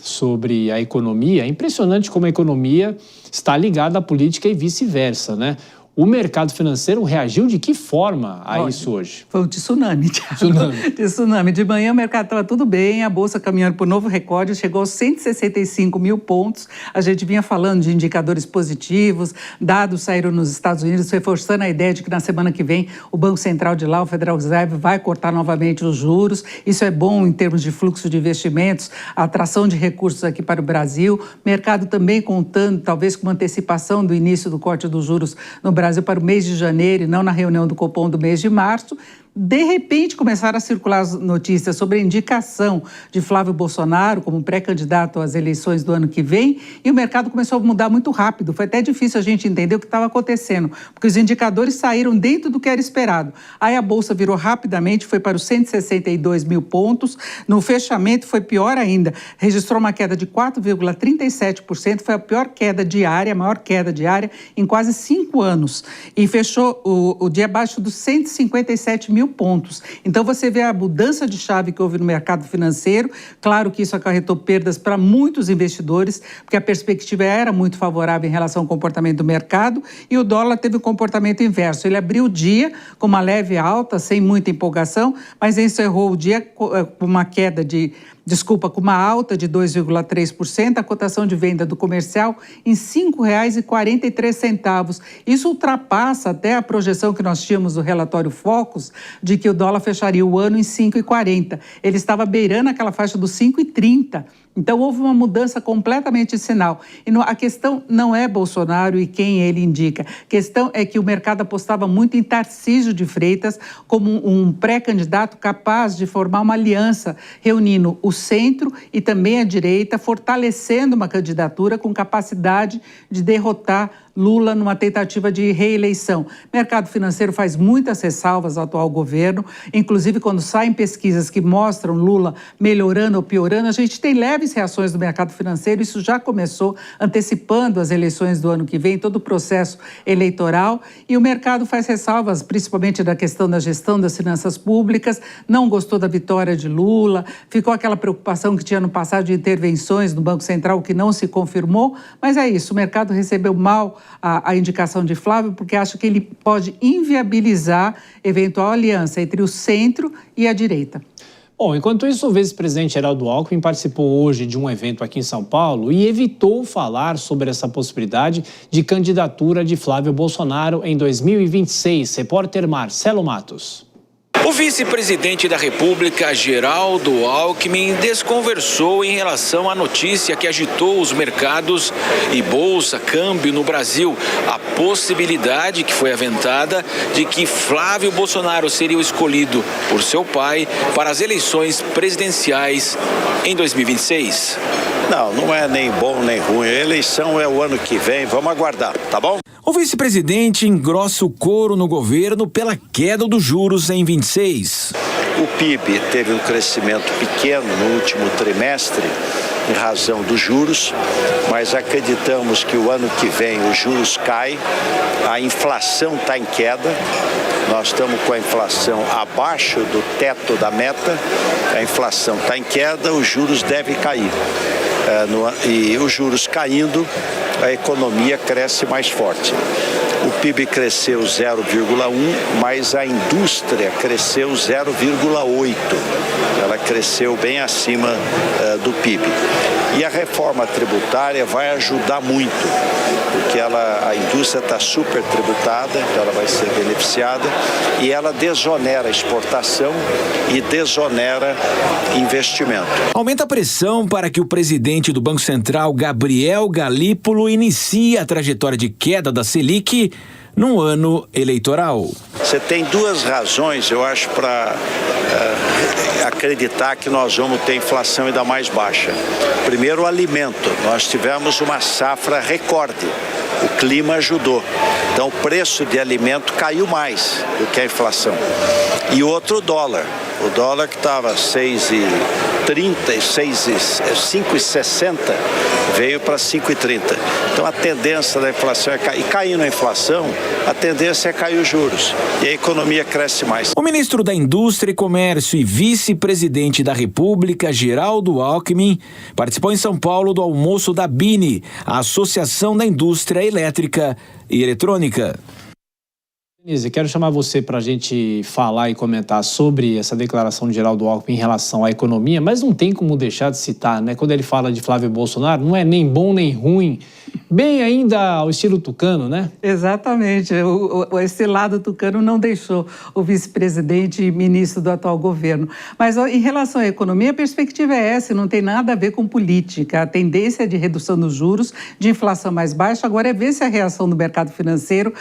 sobre a economia. É impressionante como a economia está ligada à política e vice-versa, né? O mercado financeiro reagiu de que forma a isso hoje? Foi um tsunami, Thiago. Tsunami. De manhã o mercado estava tudo bem, a Bolsa caminhando por novo recorde, chegou aos 165 mil pontos. A gente vinha falando de indicadores positivos, dados saíram nos Estados Unidos, reforçando a ideia de que na semana que vem o Banco Central de lá, o Federal Reserve, vai cortar novamente os juros. Isso é bom em termos de fluxo de investimentos, a atração de recursos aqui para o Brasil. Mercado também contando, talvez, com uma antecipação do início do corte dos juros no Brasil para o mês de janeiro e não na reunião do Copom do mês de março. De repente, começaram a circular as notícias sobre a indicação de Flávio Bolsonaro como pré-candidato às eleições do ano que vem e o mercado começou a mudar muito rápido. Foi até difícil a gente entender o que estava acontecendo, porque os indicadores saíram dentro do que era esperado. Aí a Bolsa virou rapidamente, foi para os 162 mil pontos. No fechamento foi pior ainda, registrou uma queda de 4,37%, foi a pior queda diária, a maior queda diária em quase 5 anos. E fechou o dia abaixo dos 157 mil pontos. Então, você vê a mudança de chave que houve no mercado financeiro. Claro que isso acarretou perdas para muitos investidores, porque a perspectiva era muito favorável em relação ao comportamento do mercado e o dólar teve um comportamento inverso. Ele abriu o dia com uma leve alta, sem muita empolgação, mas encerrou o dia com uma queda com uma alta de 2,3%, a cotação de venda do comercial em R$ 5,43. Isso ultrapassa até a projeção que nós tínhamos do relatório Focus, de que o dólar fecharia o ano em 5,40. Ele estava beirando aquela faixa dos 5,30. Então, houve uma mudança completamente de sinal. E a questão não é Bolsonaro e quem ele indica. A questão é que o mercado apostava muito em Tarcísio de Freitas como um pré-candidato capaz de formar uma aliança, reunindo o centro e também a direita, fortalecendo uma candidatura com capacidade de derrotar Lula numa tentativa de reeleição. O mercado financeiro faz muitas ressalvas ao atual governo, inclusive quando saem pesquisas que mostram Lula melhorando ou piorando, a gente tem leves reações do mercado financeiro, isso já começou antecipando as eleições do ano que vem, todo o processo eleitoral, e o mercado faz ressalvas, principalmente da questão da gestão das finanças públicas, não gostou da vitória de Lula, ficou aquela preocupação que tinha no passado de intervenções no Banco Central que não se confirmou, mas é isso, o mercado recebeu mal a indicação de Flávio, porque acha que ele pode inviabilizar eventual aliança entre o centro e a direita. Bom, enquanto isso, o vice-presidente Geraldo Alckmin participou hoje de um evento aqui em São Paulo e evitou falar sobre essa possibilidade de candidatura de Flávio Bolsonaro em 2026. Repórter Marcelo Matos. O vice-presidente da República, Geraldo Alckmin, desconversou em relação à notícia que agitou os mercados e bolsa, câmbio no Brasil. A possibilidade que foi aventada de que Flávio Bolsonaro seria o escolhido por seu pai para as eleições presidenciais em 2026. Não é nem bom nem ruim. A eleição é o ano que vem, vamos aguardar, tá bom? O vice-presidente engrossa o couro no governo pela queda dos juros em 26. O PIB teve um crescimento pequeno no último trimestre, em razão dos juros, mas acreditamos que o ano que vem os juros caem, a inflação está em queda, nós estamos com a inflação abaixo do teto da meta, a inflação está em queda, os juros devem cair. E os juros caindo, a economia cresce mais forte. O PIB cresceu 0,1, mas a indústria cresceu 0,8. Ela cresceu bem acima do PIB. E a reforma tributária vai ajudar muito, porque a indústria está super tributada, então ela vai ser beneficiada, e ela desonera a exportação e desonera investimento. Aumenta a pressão para que o presidente do Banco Central, Gabriel Galípolo, inicie a trajetória de queda da Selic num ano eleitoral. Você tem duas razões, eu acho, para acreditar que nós vamos ter inflação ainda mais baixa. Primeiro, o alimento. Nós tivemos uma safra recorde. O clima ajudou. Então, o preço de alimento caiu mais do que a inflação. E outro, o dólar. O dólar que estava 6,30, 5,60 veio para 5,30. Então a tendência da inflação é cair. E caindo a inflação, a tendência é cair os juros. E a economia cresce mais. O ministro da Indústria e Comércio e vice-presidente da República, Geraldo Alckmin, participou em São Paulo do almoço da BINE, a Associação da Indústria Elétrica e Eletrônica. Denise, quero chamar você para a gente falar e comentar sobre essa declaração de Geraldo Alckmin em relação à economia, mas não tem como deixar de citar, né? Quando ele fala de Flávio Bolsonaro, não é nem bom nem ruim, bem ainda ao estilo tucano, né? Exatamente, esse lado tucano não deixou o vice-presidente e ministro do atual governo. Mas em relação à economia, a perspectiva é essa, não tem nada a ver com política. A tendência de redução dos juros, de inflação mais baixa, agora é ver se a reação do mercado financeiro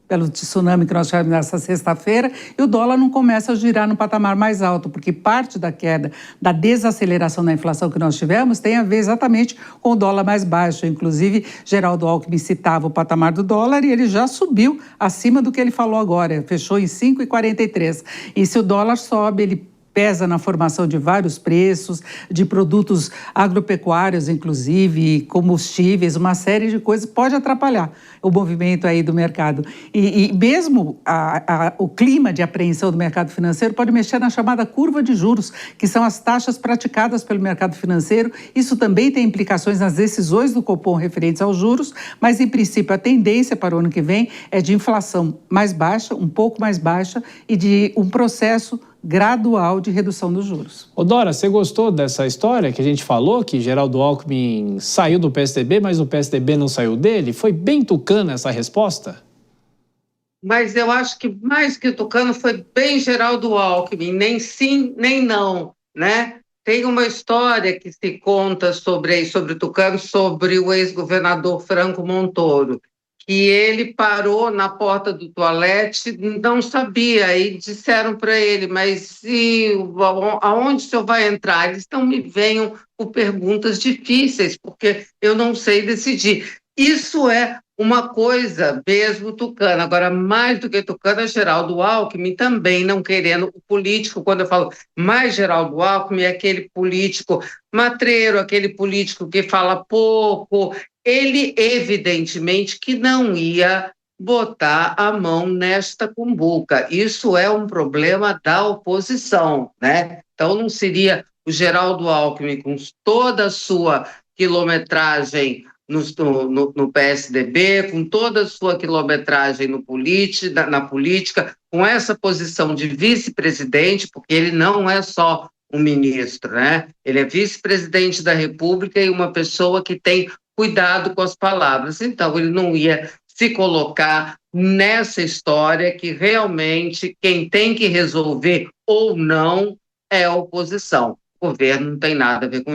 pelo tsunami que nós tivemos nessa sexta-feira, e o dólar não começa a girar no patamar mais alto, porque parte da queda, da desaceleração da inflação que nós tivemos, tem a ver exatamente com o dólar mais baixo. Inclusive, Geraldo Alckmin citava o patamar do dólar e ele já subiu acima do que ele falou agora, fechou em 5,43. E se o dólar sobe, ele pesa na formação de vários preços, de produtos agropecuários, inclusive, combustíveis, uma série de coisas, pode atrapalhar o movimento aí do mercado. E mesmo o clima de apreensão do mercado financeiro pode mexer na chamada curva de juros, que são as taxas praticadas pelo mercado financeiro. Isso também tem implicações nas decisões do Copom referentes aos juros, mas, em princípio, a tendência para o ano que vem é de inflação mais baixa, um pouco mais baixa, e de um processo gradual de redução dos juros. Ô Dora, você gostou dessa história que a gente falou, que Geraldo Alckmin saiu do PSDB, mas o PSDB não saiu dele? Foi bem tucana essa resposta? Mas eu acho que mais que tucano foi bem Geraldo Alckmin, nem sim, nem não, né? Tem uma história que se conta sobre tucano, sobre o ex-governador Franco Montoro, que ele parou na porta do toalete, não sabia, e disseram para ele, mas aonde o senhor vai entrar? Eles não me venham por perguntas difíceis, porque eu não sei decidir. Isso é uma coisa mesmo tucana. Agora, mais do que tucana, Geraldo Alckmin também não querendo o político, quando eu falo mais Geraldo Alckmin, é aquele político matreiro, aquele político que fala pouco. Ele, evidentemente, que não ia botar a mão nesta cumbuca. Isso é um problema da oposição, né? Então, não seria o Geraldo Alckmin, com toda a sua quilometragem no PSDB, com toda a sua quilometragem na política, com essa posição de vice-presidente, porque ele não é só um ministro, né? Ele é vice-presidente da República e uma pessoa que tem cuidado com as palavras. Então, ele não ia se colocar nessa história que realmente quem tem que resolver ou não é a oposição. O governo não tem nada a ver com isso.